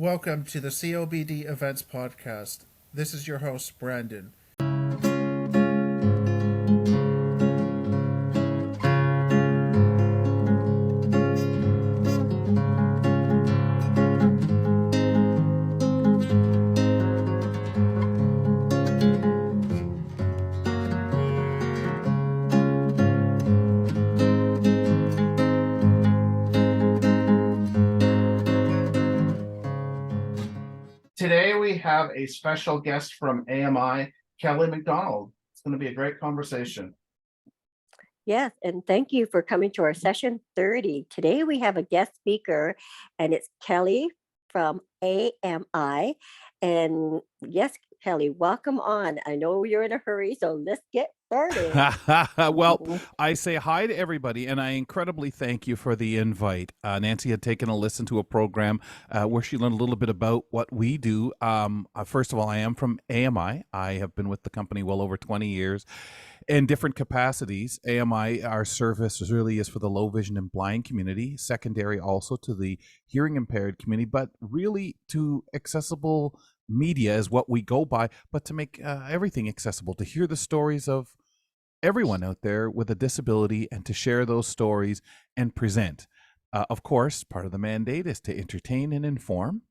Welcome to the COBD Events Podcast. This is your host, Brandon. Today we have a special guest from AMI, Kelly McDonald. It's going to be a great conversation. Yes, and thank you for coming to our session 30. Today we have a guest speaker, and it's Kelly from AMI. And yes, Kelly, welcome on. I know you're in a hurry, so let's get started. Well, I say hi to everybody, and I incredibly thank you for the invite. Nancy had taken a listen to a program where she learned a little bit about what we do. First of all, I am from AMI. I have been with the company well over 20 years in different capacities. AMI, our service really is for the low vision and blind community, secondary also to the hearing impaired community, but really to accessible media is what we go by, but to make everything accessible, to hear the stories of everyone out there with a disability and to share those stories and present. Of course, part of the mandate is to entertain and inform.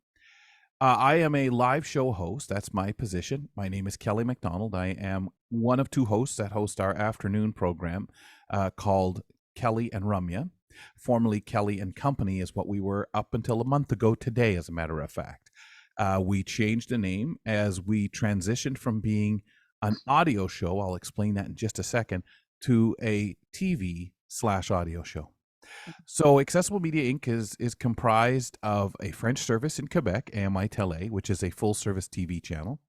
I am a live show host. That's my position. My name is Kelly McDonald. I am one of two hosts that host our afternoon program called Kelly and Ramya. Formerly Kelly and Company is what we were up until a month ago today, as a matter of fact. We changed the name as we transitioned from being an audio show, I'll explain that in just a second, to a TV/audio show. So Accessible Media Inc. is comprised of a French service in Quebec, AMI Télé, which is a full-service TV channel,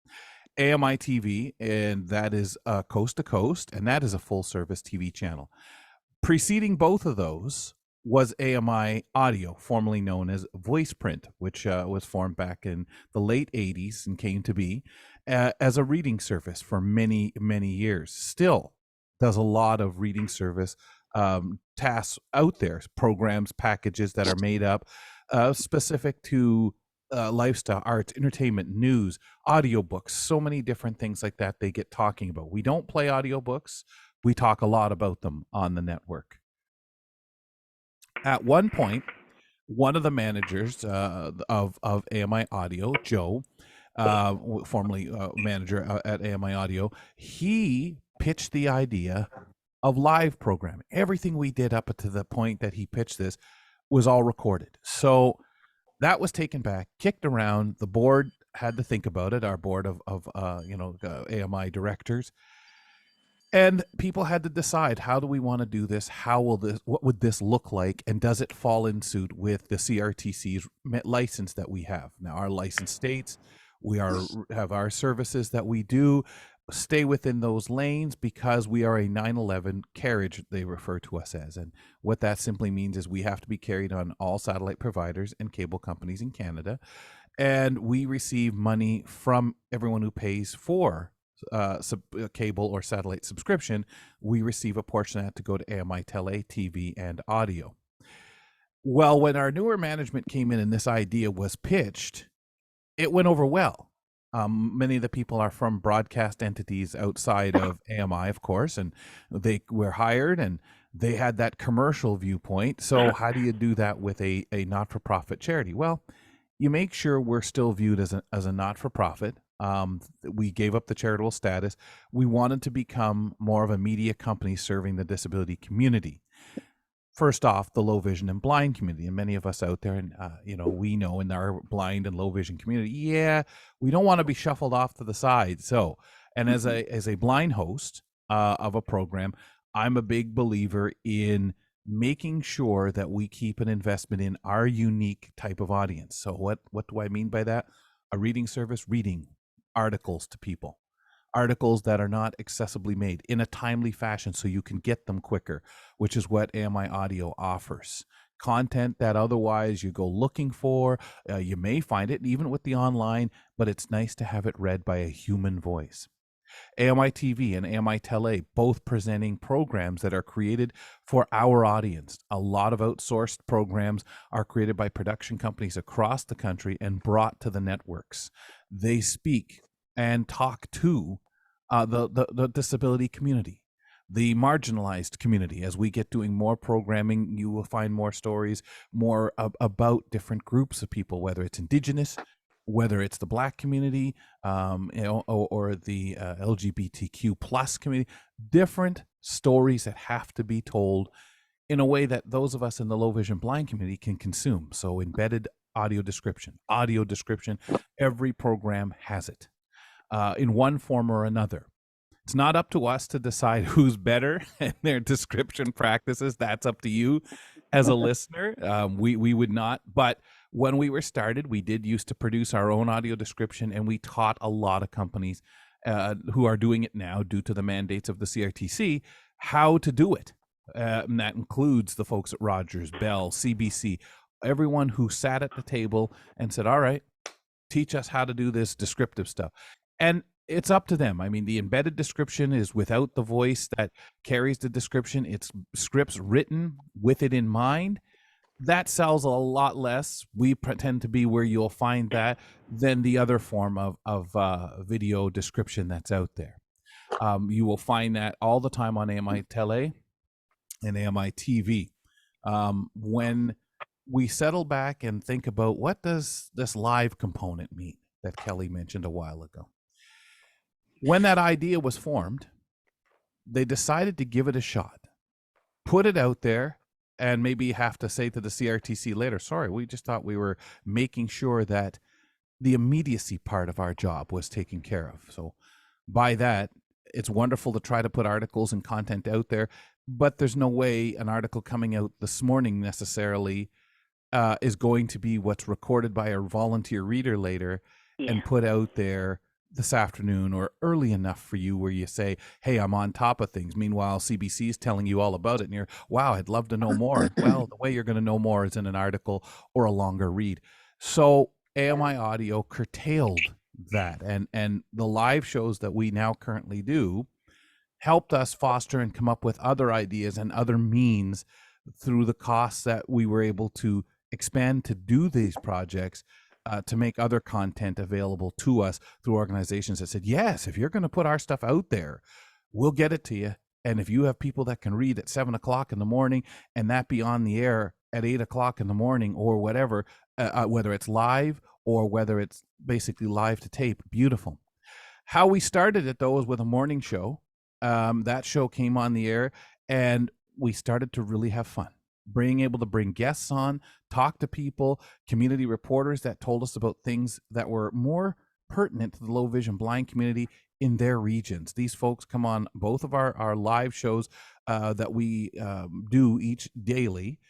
AMI TV, and that is coast to coast, and that is a full-service TV channel. Preceding both of those was AMI Audio, formerly known as Voice Print, which was formed back in the late 80s and came to be as a reading service for many, many years. Still does a lot of reading service tasks out there, programs, packages that are made up specific to lifestyle, arts, entertainment, news, audiobooks, so many different things like that they get talking about. We don't play audiobooks. We talk a lot about them on the network. At one point, one of the managers of AMI Audio, Joe, formerly manager at AMI Audio, he pitched the idea of live programming. Everything we did up to the point that he pitched this was all recorded. So that was taken back, kicked around. The board had to think about it, our board of AMI directors. And people had to decide, how do we want to do this? What would this look like? And does it fall in suit with the CRTC's license that we have? Now, our license states have our services that we do stay within those lanes because we are a 911 carriage, they refer to us as. And what that simply means is we have to be carried on all satellite providers and cable companies in Canada. And we receive money from everyone who pays for cable or satellite subscription. We receive a portion of that to go to AMI Télé, TV, and audio. Well, when our newer management came in and this idea was pitched, it went over well. Many of the people are from broadcast entities outside of AMI, of course, and they were hired and they had that commercial viewpoint. So how do you do that with a not-for-profit charity? Well, you make sure we're still viewed as a not-for-profit. We gave up the charitable status. We wanted to become more of a media company serving the disability community. First off, the low vision and blind community, and many of us out there, and we know in our blind and low vision community, we don't want to be shuffled off to the side. So, and as a blind host of a program, I'm a big believer in making sure that we keep an investment in our unique type of audience. So, what do I mean by that? A reading service, reading articles to people, articles that are not accessibly made in a timely fashion so you can get them quicker, which is what AMI Audio offers. Content that otherwise you go looking for, you may find it even with the online, but it's nice to have it read by a human voice. AMI TV and AMI Tele, both presenting programs that are created for our audience. A lot of outsourced programs are created by production companies across the country and brought to the networks. They speak and talk to the disability community, the marginalized community. As we get doing more programming, you will find more stories, more about different groups of people, whether it's Indigenous, whether it's the Black community, or the LGBTQ plus community. Different stories that have to be told in a way that those of us in the low vision blind community can consume. So embedded audio description, every program has it in one form or another. It's not up to us to decide who's better in their description practices. That's up to you as a listener. We would not. But when we were started, we did used to produce our own audio description, and we taught a lot of companies who are doing it now due to the mandates of the CRTC how to do it. And that includes the folks at Rogers, Bell, CBC, everyone who sat at the table and said, all right, teach us how to do this descriptive stuff. And it's up to them. I mean, the embedded description is without the voice that carries the description. It's scripts written with it in mind. That sells a lot less. We pretend to be where you'll find that than the other form of video description that's out there. You will find that all the time on AMI Tele and AMI TV. When we settle back and think about what does this live component mean that Kelly mentioned a while ago. When that idea was formed, they decided to give it a shot, put it out there, and maybe have to say to the CRTC later, sorry, we just thought we were making sure that the immediacy part of our job was taken care of. So by that, it's wonderful to try to put articles and content out there, but there's no way an article coming out this morning necessarily is going to be what's recorded by a volunteer reader later and put out there this afternoon or early enough for you where you say, hey, I'm on top of things. Meanwhile, CBC is telling you all about it and you're, wow, I'd love to know more. Well, the way you're going to know more is in an article or a longer read. So AMI Audio curtailed that. And the live shows that we now currently do helped us foster and come up with other ideas and other means through the costs that we were able to expand to do these projects, to make other content available to us through organizations that said, yes, if you're going to put our stuff out there, we'll get it to you. And if you have people that can read at 7 o'clock in the morning and that be on the air at 8 o'clock in the morning or whatever, whether it's live or whether it's basically live to tape, beautiful. How we started it, though, was with a morning show. That show came on the air and we started to really have fun. Being able to bring guests on, talk to people, community reporters that told us about things that were more pertinent to the low vision blind community in their regions. These folks come on both of our live shows that we do each daily.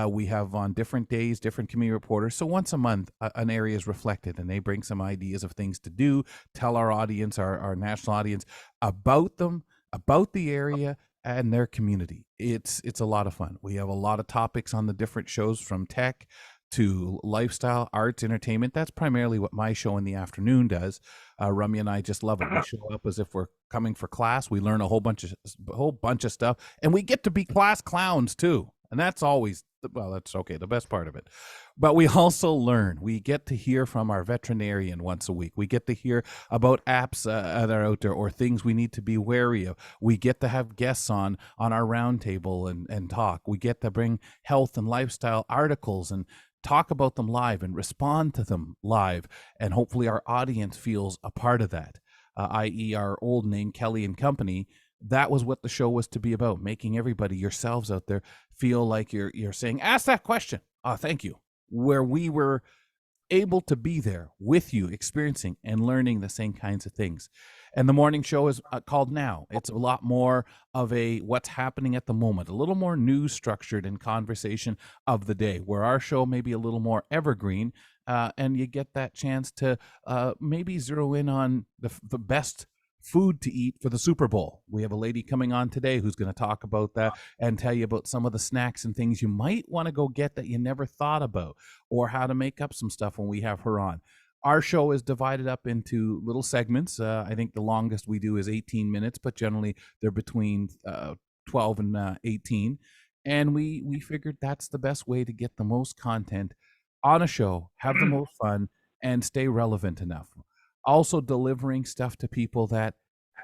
We have on different days, different community reporters. So once a month, an area is reflected and they bring some ideas of things to do, tell our audience, our national audience about them, about the area, and their community. It's a lot of fun. We have a lot of topics on the different shows, from tech to lifestyle, arts, entertainment. That's primarily what my show in the afternoon does. Ramya and I just love it. We show up as if we're coming for class. We learn a whole bunch of stuff, and we get to be class clowns too. And that's always, well, that's okay, the best part of it. But we also learn. We get to hear from our veterinarian once a week. We get to hear about apps that are out there or things we need to be wary of. We get to have guests on our roundtable and talk. We get to bring health and lifestyle articles and talk about them live and respond to them live. And hopefully our audience feels a part of that, i.e. our old name, Kelly and Company. That was what the show was to be about, making everybody, yourselves out there, feel like you're saying, ask that question. Oh, thank you. Where we were able to be there with you, experiencing and learning the same kinds of things. And the morning show is called Now. It's a lot more of a what's happening at the moment, a little more news structured and conversation of the day, where our show may be a little more evergreen, and you get that chance to maybe zero in on the best food to eat for the Super Bowl. We have a lady coming on today who's going to talk about that and tell you about some of the snacks and things you might want to go get that you never thought about, or how to make up some stuff when we have her on. Our show is divided up into little segments. I think the longest we do is 18 minutes, but generally they're between 12 and 18. And we figured that's the best way to get the most content on a show, have the most fun, and stay relevant enough. Also delivering stuff to people that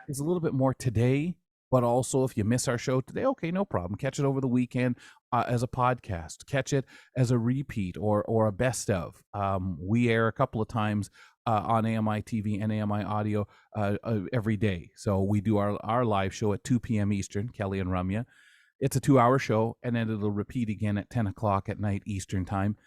is a little bit more today, but also if you miss our show today, okay, no problem. Catch it over the weekend as a podcast. Catch it as a repeat or a best of. We air a couple of times on AMI TV and AMI Audio every day. So we do our live show at 2 p.m. Eastern, Kelly and Ramya. It's a 2-hour show, and then it'll repeat again at 10 o'clock at night Eastern time.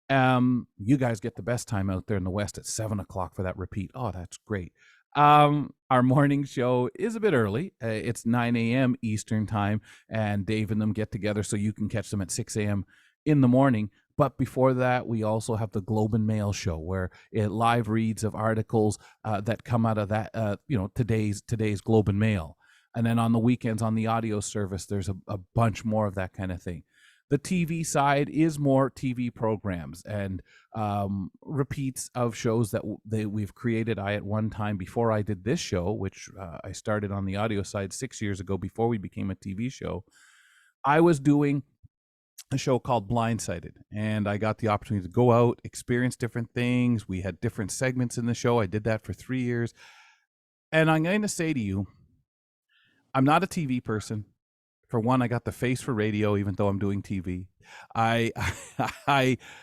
You guys get the best time out there in the West at 7 o'clock for that repeat. Oh, that's great. Our morning show is a bit early. It's 9 a.m. Eastern time, and Dave and them get together so you can catch them at 6 a.m. in the morning. But before that, we also have the Globe and Mail show, where it live reads of articles that come out of that, today's Globe and Mail. And then on the weekends on the audio service, there's a bunch more of that kind of thing. The TV side is more TV programs and repeats of shows that we've created. I at one time, before I did this show, which I started on the audio side 6 years ago before we became a TV show, I was doing a show called Blindsided, and I got the opportunity to go out, experience different things. We had different segments in the show. I did that for 3 years. And I'm going to say to you, I'm not a TV person. For one, I got the face for radio, even though I'm doing TV. I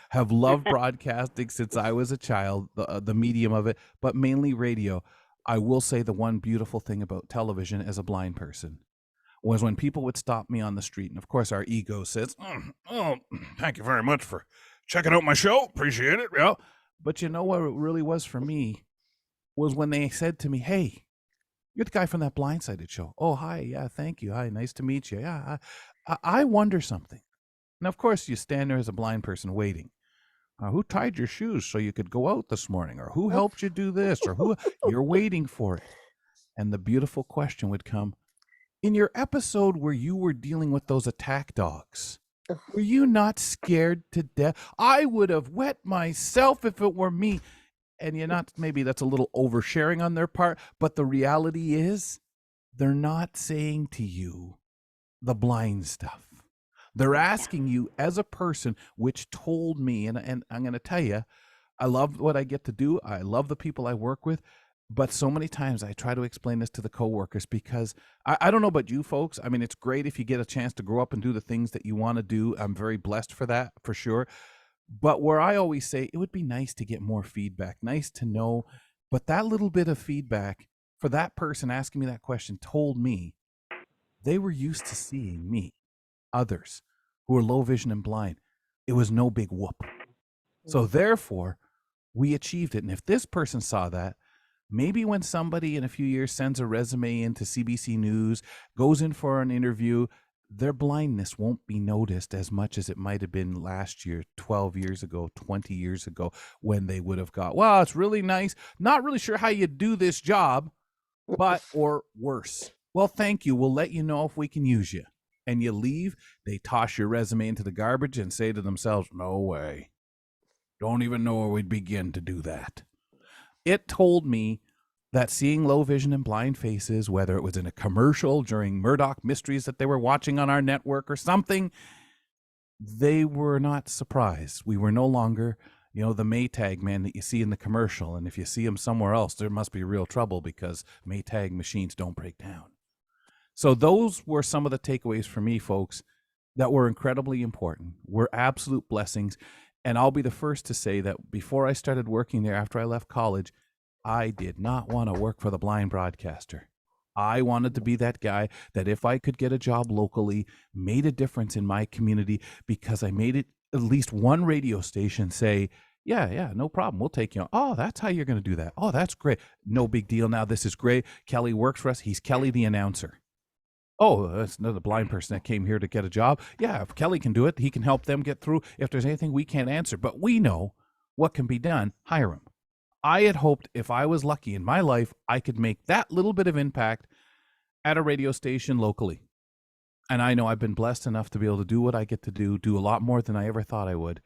have loved broadcasting since I was a child, the medium of it, but mainly radio. I will say the one beautiful thing about television as a blind person was when people would stop me on the street. And of course, our ego says, oh, thank you very much for checking out my show. Appreciate it. Yeah. But you know what it really was for me was when they said to me, hey, you're the guy from that Blindsided show. Oh, hi. Yeah, thank you. Hi, nice to meet you. Yeah, I wonder something. Now, of course, you stand there as a blind person waiting. Who tied your shoes so you could go out this morning? Or who helped you do this? Or who you're waiting for it? And the beautiful question would come, in your episode where you were dealing with those attack dogs, were you not scared to death? I would have wet myself if it were me. And you're not, maybe that's a little oversharing on their part, but the reality is they're not saying to you the blind stuff. They're asking you as a person, which told me, and I'm going to tell you, I love what I get to do. I love the people I work with. But so many times I try to explain this to the coworkers because I don't know about you folks. I mean, it's great if you get a chance to grow up and do the things that you want to do. I'm very blessed for that, for sure. But where I always say it would be nice to get more feedback, nice to know. But that little bit of feedback for that person asking me that question told me they were used to seeing me, others who are low vision and blind. It was no big whoop. So therefore, we achieved it. And if this person saw that, maybe when somebody in a few years sends a resume into CBC News, goes in for an interview, their blindness won't be noticed as much as it might have been last year, 12 years ago, 20 years ago, when they would have got, well, it's really nice. Not really sure how you do this job, but, or worse. Well, thank you. We'll let you know if we can use you. And you leave, they toss your resume into the garbage and say to themselves, no way. Don't even know where we'd begin to do that. It told me that seeing low vision and blind faces, whether it was in a commercial during Murdoch Mysteries that they were watching on our network or something, they were not surprised. We were no longer, the Maytag man that you see in the commercial. And if you see him somewhere else, there must be real trouble because Maytag machines don't break down. So those were some of the takeaways for me, folks, that were incredibly important, were absolute blessings. And I'll be the first to say that before I started working there, after I left college, I did not want to work for the blind broadcaster. I wanted to be that guy that if I could get a job locally, made a difference in my community because I made it at least one radio station say, yeah, no problem. We'll take you on. Oh, that's how you're going to do that. Oh, that's great. No big deal. Now this is great. Kelly works for us. He's Kelly the announcer. Oh, that's another blind person that came here to get a job. Yeah, if Kelly can do it, he can help them get through. If there's anything we can't answer, but we know what can be done, hire him. I had hoped if I was lucky in my life, I could make that little bit of impact at a radio station locally. And I know I've been blessed enough to be able to do what I get to do a lot more than I ever thought I would.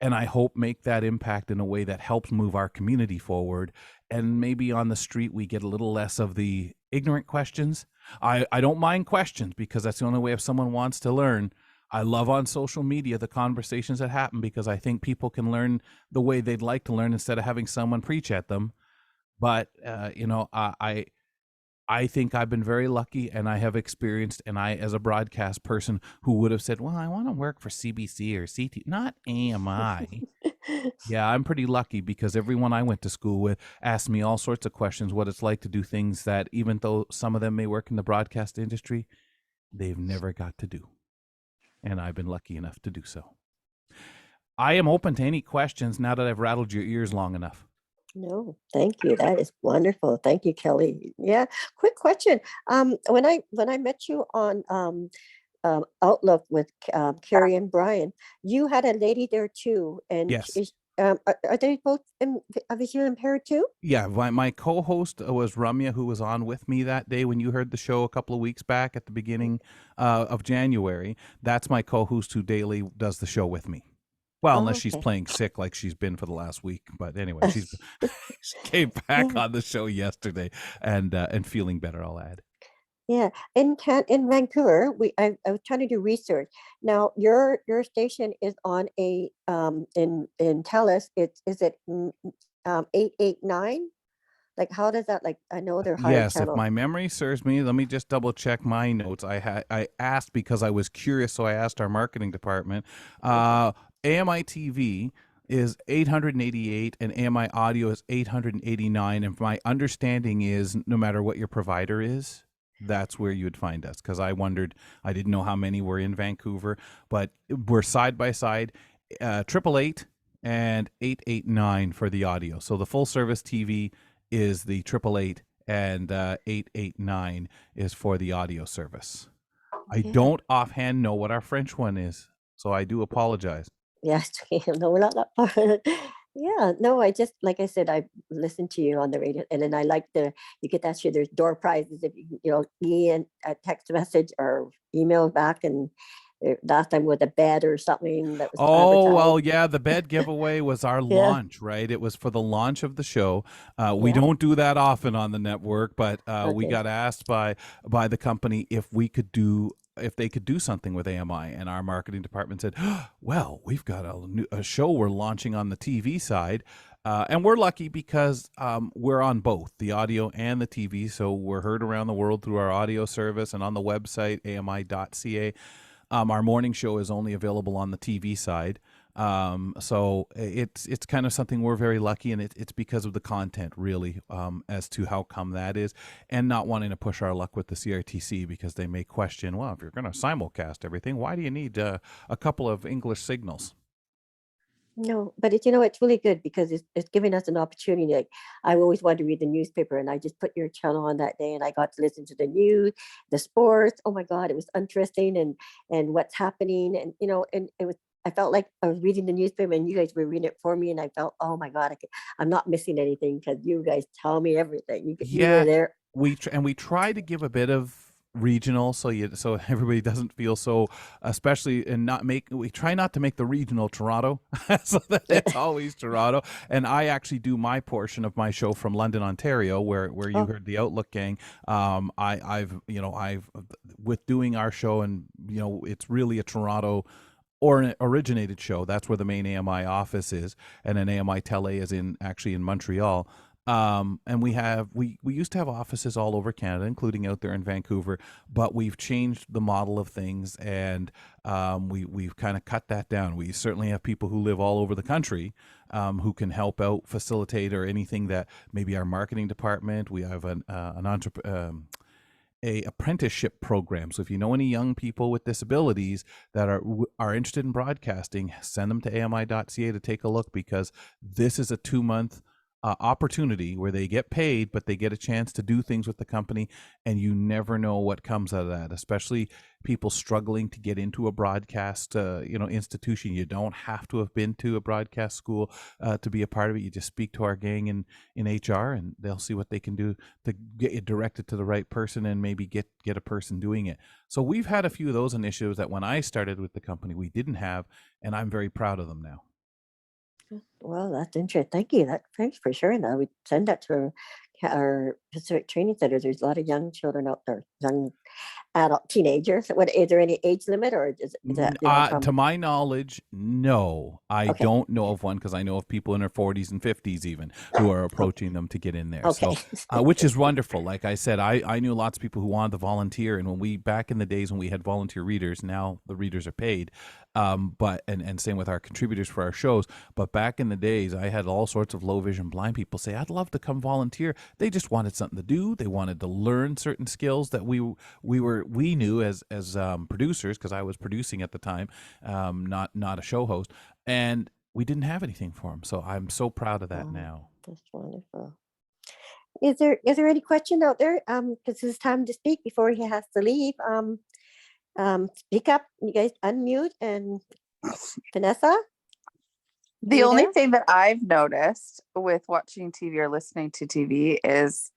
and I hope make that impact in a way that helps move our community forward. And maybe on the street we get a little less of the ignorant questions. I don't mind questions because that's the only way if someone wants to learn. I love on social media the conversations that happen because I think people can learn the way they'd like to learn instead of having someone preach at them. But I think I've been very lucky, and I have experienced, and I, as a broadcast person who would have said, well, I want to work for CBC or CT, not AMI. Yeah, I'm pretty lucky because everyone I went to school with asked me all sorts of questions, what it's like to do things that, even though some of them may work in the broadcast industry, they've never got to do. And I've been lucky enough to do so. I am open to any questions now that I've rattled your ears long enough. No, thank you. That is wonderful. Thank you, Kelly. Yeah. Quick question. When I met you on Outlook with Carrie and Brian, you had a lady there too, and Yes. are they both visually impaired too? Yeah, my co-host was Ramya, who was on with me that day when you heard the show a couple of weeks back at the beginning of January. That's my co-host who daily does the show with me. Well, unless Oh, she's okay. playing sick like she's been for the last week. But anyway, she came back on the show yesterday and feeling better, I'll add. Yeah, in Vancouver, I was trying to do research. Now, your station is on a in Telus. Is it 889? Like, how does that, like? I know they're higher Yes, if channel. my memory serves me, let me just double check my notes. I asked because I was curious, so I asked our marketing department. Okay. AMI TV is 888 and AMI audio is 889, and my understanding is no matter what your provider is, that's where you would find us, because I wondered, I didn't know how many were in Vancouver, but we're side by side, 888 and 889 for the audio. So the full service TV is the 888 and 889 is for the audio service. I Yeah. don't offhand know what our French one is, so I do apologize. Yes. No, we're not that far. Yeah. No, I just, like I said, I listened to you on the radio, and then I like you get that shit. There's door prizes if you a text message or email back, and last time with a bed or something that was Oh, advertised. well, yeah, the bed giveaway was our Yeah. launch, right? It was for the launch of the show. We Yeah. don't do that often on the network, but we Okay. got asked by the company if they could do something with AMI, and our marketing department said, "Well, we've got a show we're launching on the TV side." And we're lucky because we're on both the audio and the TV. So we're heard around the world through our audio service and on the website, ami.ca. Our morning show is only available on the TV side. So it's kind of something we're very lucky, and it's because of the content, really, as to how come that is, and not wanting to push our luck with the CRTC because they may question, well, if you're going to simulcast everything, why do you need a couple of English signals? No, but it's really good because it's giving us an opportunity. Like, I always wanted to read the newspaper, and I just put your channel on that day, and I got to listen to the news, the sports. Oh my God, it was interesting, and what's happening, and it was. I felt like I was reading the newspaper, and you guys were reading it for me, and I felt, oh my God, I'm not missing anything because you guys tell me everything. You were Yeah, there. we try to give a bit of regional so everybody doesn't feel so, especially, and not make we try not to make the regional Toronto so that it's always Toronto. And I actually do my portion of my show from London, Ontario, where you Oh, heard the Outlook gang. I've with doing our show, and it's really a Toronto or an originated show. That's where the main AMI office is, and then AMI Tele is actually in Montreal. And we used to have offices all over Canada, including out there in Vancouver, but we've changed the model of things, and we've kind of cut that down. We certainly have people who live all over the country, who can help out, facilitate, or anything that maybe our marketing department. We have a apprenticeship program. So if you know any young people with disabilities that are interested in broadcasting, send them to ami.ca to take a look, because this is a 2-month opportunity where they get paid, but they get a chance to do things with the company, and you never know what comes out of that, especially people struggling to get into a broadcast institution. You don't have to have been to a broadcast school to be a part of it. You just speak to our gang in HR, and they'll see what they can do to get you directed to the right person, and maybe get a person doing it. So we've had a few of those initiatives that when I started with the company we didn't have, and I'm very proud of them now. Well, that's interesting. Thank you. Thanks for sharing that. We send that to our Pacific Training Center. There's a lot of young children out there, young adult teenagers. What is there any age limit, or is that To from? my knowledge, no. I Okay. don't know of one because I know of people in their 40s and 50s even who are approaching them to get in there. Okay. So, which is wonderful. Like I said, I knew lots of people who wanted to volunteer, and when we back in the days when we had volunteer readers, now the readers are paid. But and same with our contributors for our shows. But back in the days, I had all sorts of low vision blind people say, "I'd love to come volunteer." They just wanted something to do. They wanted to learn certain skills that we knew as producers, because I was producing at the time, not a show host, and we didn't have anything for them. So I'm so proud of that Oh, now. that's wonderful. Is there any question out there? Because it's time to speak before he has to leave. Speak up. You guys unmute, and Vanessa. The you only there? thing that I've noticed with watching TV or listening to TV is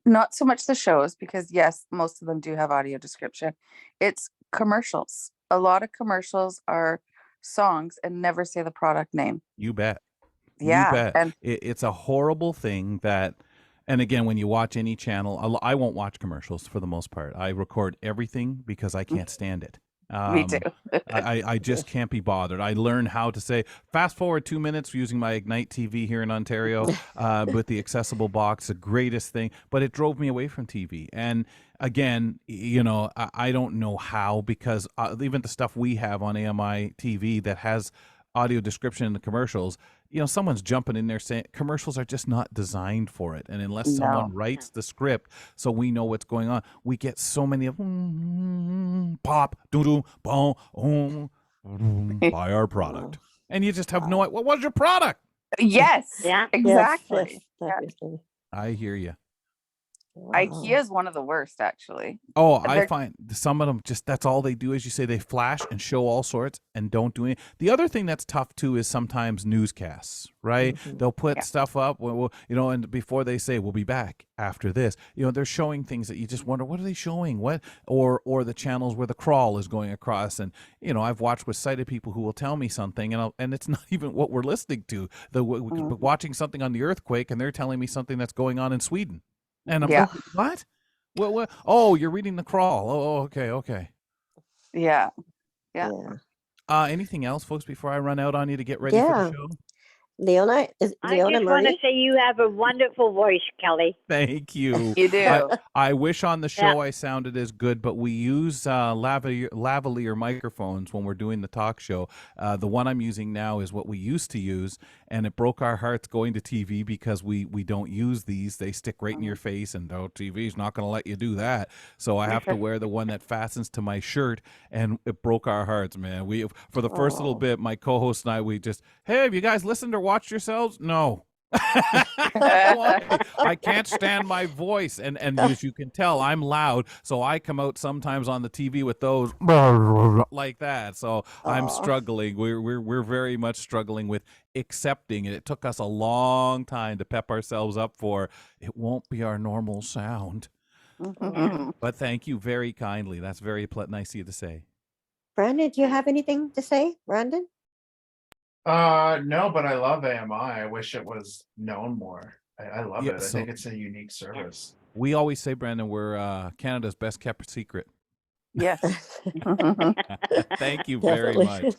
not so much the shows, because yes, most of them do have audio description. It's commercials. A lot of commercials are songs and never say the product name. You bet. You Yeah. bet. And It's a horrible thing that, and again, when you watch any channel, I won't watch commercials for the most part. I record everything because I can't stand it. me too. I just can't be bothered. I learned how to say fast forward 2 minutes using my Ignite TV here in Ontario with the accessible box, the greatest thing. But it drove me away from TV. And again, I don't know how, because even the stuff we have on AMI TV that has audio description in the commercials, someone's jumping in there saying commercials are just not designed for it. And unless someone No. writes the script so we know what's going on, we get so many of pop, doo-doo, boom, buy our product. And you just have no idea. What was your product? Yes. Yeah. Exactly. Yes, Yeah. I hear you. IKEA is one of the worst, actually. Oh, I They're- find some of them just, that's all they do, as you say, they flash and show all sorts and don't do anything. The other thing that's tough too is sometimes newscasts, right? Mhm. They'll put Yeah. stuff up, and before they say, we'll be back after this, they're showing things that you just wonder, what are they showing? What, or the channels where the crawl is going across. And, I've watched with sighted people who will tell me something and it's not even what we're listening to. Watching something on the earthquake and they're telling me something that's going on in Sweden. And I'm Yeah. like, what? What? Oh, you're reading the crawl. Oh, okay. Yeah. Yeah. Anything else, folks, before I run out on you to get ready for Yeah. the show? Leona, is I Leona just want to Marie? say you have a wonderful voice, Kelly. Thank you. You do. I wish on the show I sounded as good, but we use lavalier microphones when we're doing the talk show. The one I'm using now is what we used to use, and it broke our hearts going to TV because we don't use these. They stick right in your face, and TV's not going to let you do that. So I have to wear the one that fastens to my shirt, and it broke our hearts, man. We, for the first little bit, my co-host and I, we just, hey, have you guys listened or watched yourselves? No. I can't stand my voice, and as you can tell, I'm loud, so I come out sometimes on the TV with those like that. So I'm struggling. We're very much struggling with accepting it. It took us a long time to pep ourselves up for it won't be our normal sound. But thank you very kindly. That's very nice of you to say. Brandon, do you have anything to say, Brandon? No, but I love AMI. I wish it was known more. I love it. I think it's a unique service. We always say, Brandon, we're Canada's best kept secret. Yes. Thank you very much.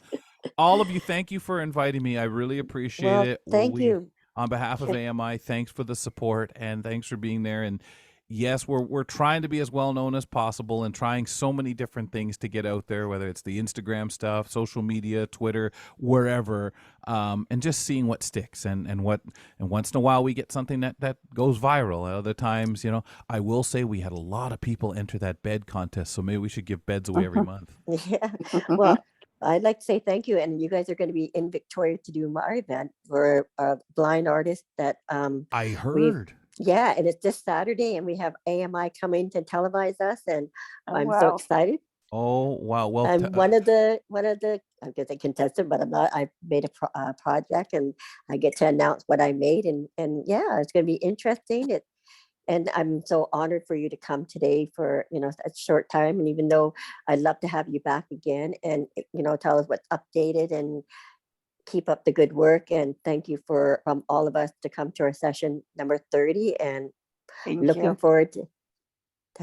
All of you, thank you for inviting me. I really appreciate it. Thank you. On behalf of AMI, thanks for the support and thanks for being there. And yes, we're trying to be as well known as possible and trying so many different things to get out there, whether it's the Instagram stuff, social media, Twitter, wherever, and just seeing what sticks and once in a while we get something that goes viral. Other times, I will say we had a lot of people enter that bed contest, so maybe we should give beds away every month. Yeah. Well, I'd like to say thank you. And you guys are going to be in Victoria to do my event for a blind artist that I heard. Yeah, and it's this Saturday, and we have AMI coming to televise us, and I'm so wow. excited. Oh wow! Well, I'm one of the I guess a contestant, but I'm not. I made a project, and I get to announce what I made, and yeah, it's going to be interesting. And I'm so honored for you to come today for a short time. And even though I'd love to have you back again, and tell us what's updated and keep up the good work, and thank you for all of us to come to our session number 30, and Thank looking you. forward to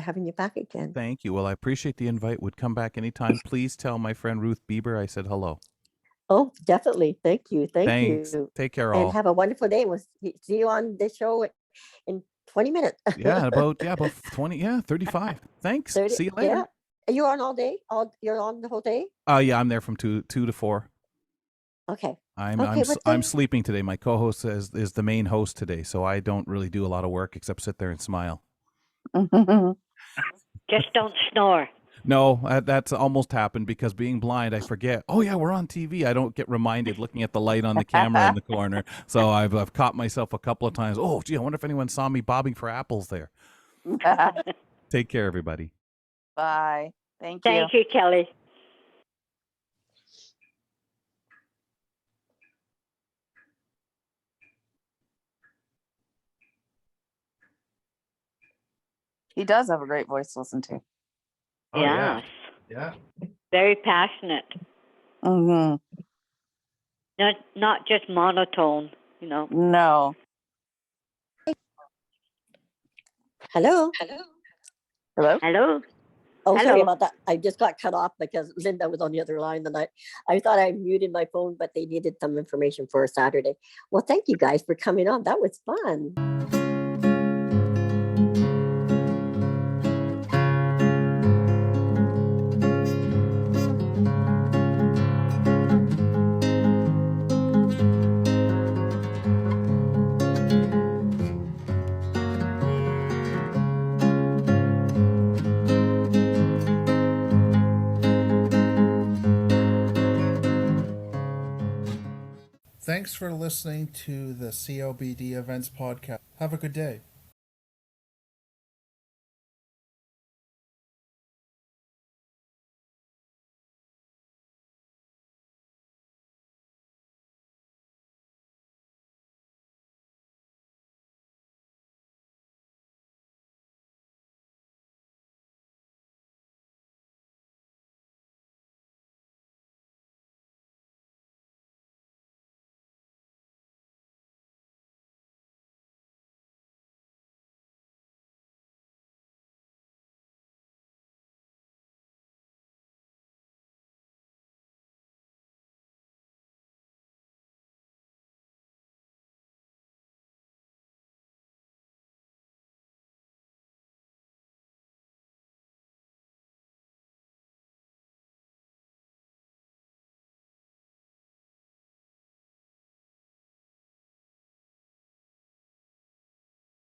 having you back again. Thank you. Well, I appreciate the invite. Would come back anytime. Please tell my friend Ruth Bieber I said hello. Oh, definitely. Thank you. Thanks. You. Take care, And all. have a wonderful day. We'll see you on this show in 20 minutes. About 20, 35. Thanks. 30, See you later. yeah. Are you on all day? You're on the whole day? Yeah, I'm there from 2 to 4. Okay. I'm sleeping today. My co-host is the main host today, so I don't really do a lot of work except sit there and smile. Just don't snore. No, that's almost happened because being blind, I forget. Oh yeah, we're on TV. I don't get reminded looking at the light on the camera in the corner. So I've caught myself a couple of times. Oh, gee, I wonder if anyone saw me bobbing for apples there. Take care, everybody. Bye. Thank you. Thank you, Kelly. He does have a great voice to listen to. Oh, yeah. Yes. Yeah. Very passionate. Hmm. Not just monotone, you know. No. Hello. Hello? Hello? Oh, sorry Hello. about that. I just got cut off because Linda was on the other line, and I thought I muted my phone, but they needed some information for Saturday. Well, thank you guys for coming on. That was fun. Thanks for listening to the COBD Events Podcast. Have a good day.